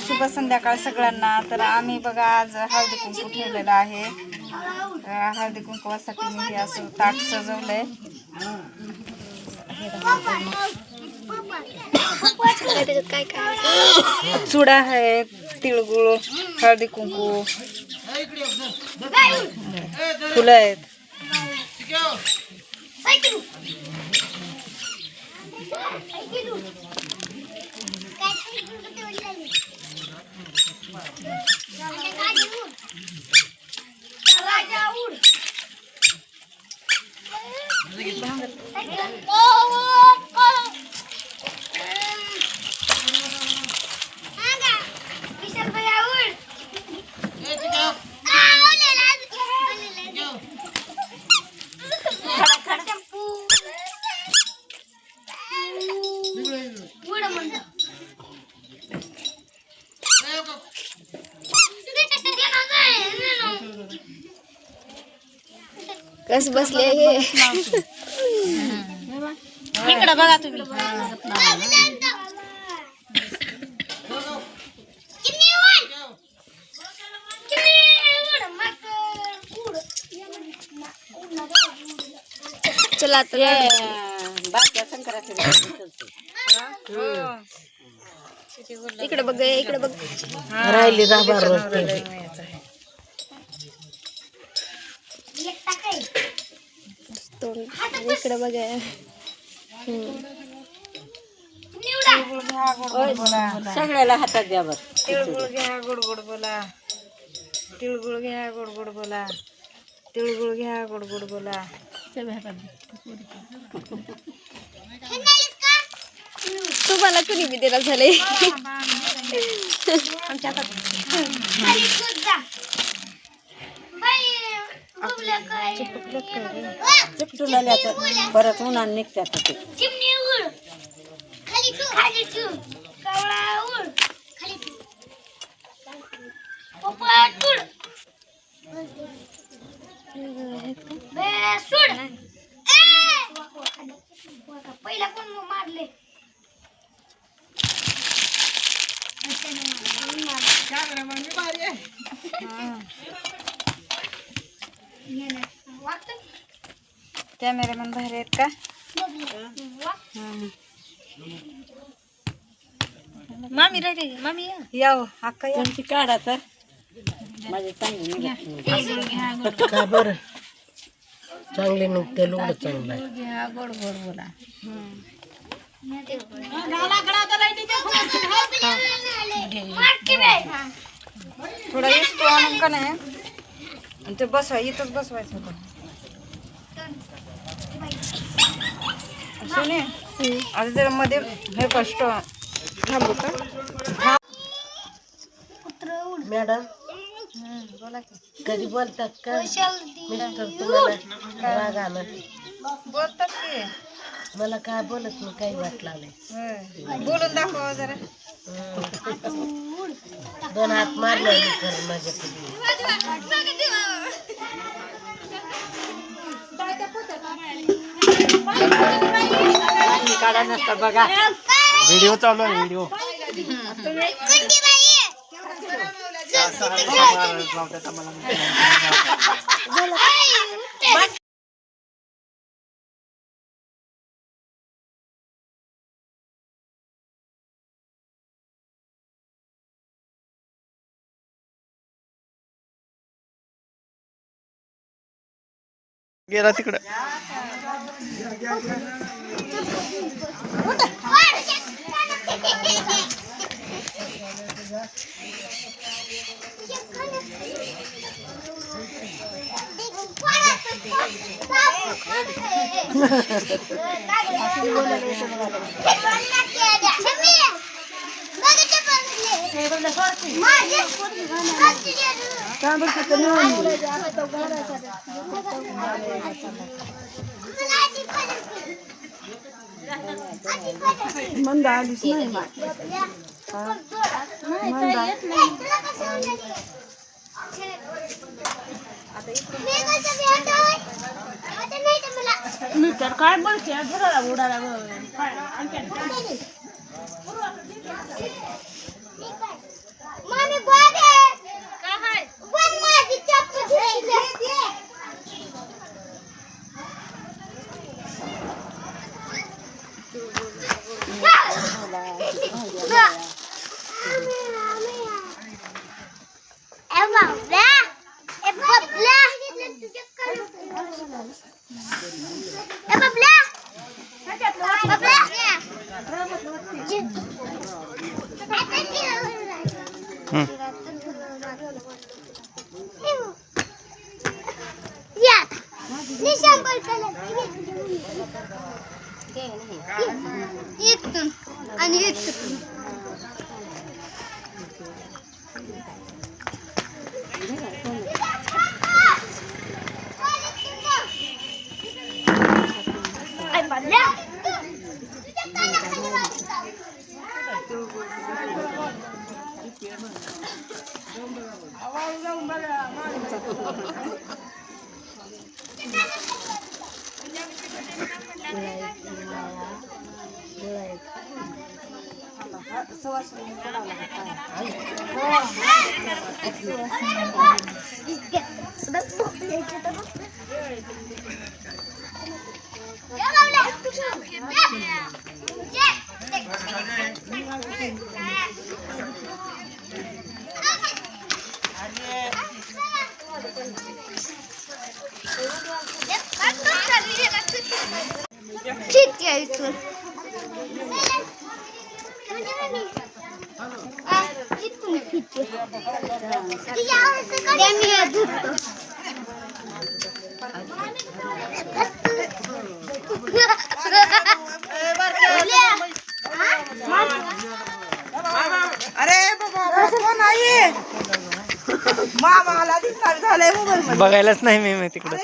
शुभ संध्याकाळ सगळ्यांना. तर आम्ही बघा आज हळदी कुंकू ठेवलेलं आहे. हळदी कुंकवासाठी मी हे असं ताट सजवलंय. चुडा आहे, तिळगुळ, हळदी कुंकू, फुलं आहेत. कस बसले हे इकडे बघा तुम्ही. चला तर इकडे बघ, इकडे बघ. राहिली इकडे बघ. सगळ्याला हातात द्या बर. तिळगुळ घ्या, गोड गोड बोला. तिळगुळ घ्या, गोड गोड बोला. तिळगुळ घ्या, गोड गोड बोला. तुम्हाला कुणी बी देणार झाले. चिपटून आल्या तर परत उन्हात निघतात ते. पहिला कोण मारले कॅमेरामॅन बाहेर आहेत का? मामी राहिली, मामी या अक्का या. त्यांची काढा तर माझे चांगली का बर चांगले नुकते लुगडं चांगलं आहे. घ्या, गोड गोड बोला. थोडा येतो आणून का नाही आणि ते बसवा, इथंच बसवायचं होतं. सुने आता जरा मध्ये हे कष्ट थांबू का? मॅडम बोला की. कधी बोलतात का मिस्टर तुम्हाला राग आला? बोलतात की. मला काय बोलत नाही, काही वाटलं नाही. होय. बोलून दाखवा जरा. दोन हात मारले कर माझ्याकडे. काढा नसतात बघा. व्हिडिओ चालू आहे, व्हिडिओ. गेला तिकडं. मंदा आलीच नाही. मी तर काय बोलते उडाला या निशांबर इथून आणि इथून ठीक आहे इथून इथून ठीक अरे बाबा कोण आहे मामाला दिसणार झालंय मोबाईल बघायलाच नाही मी तिकडं.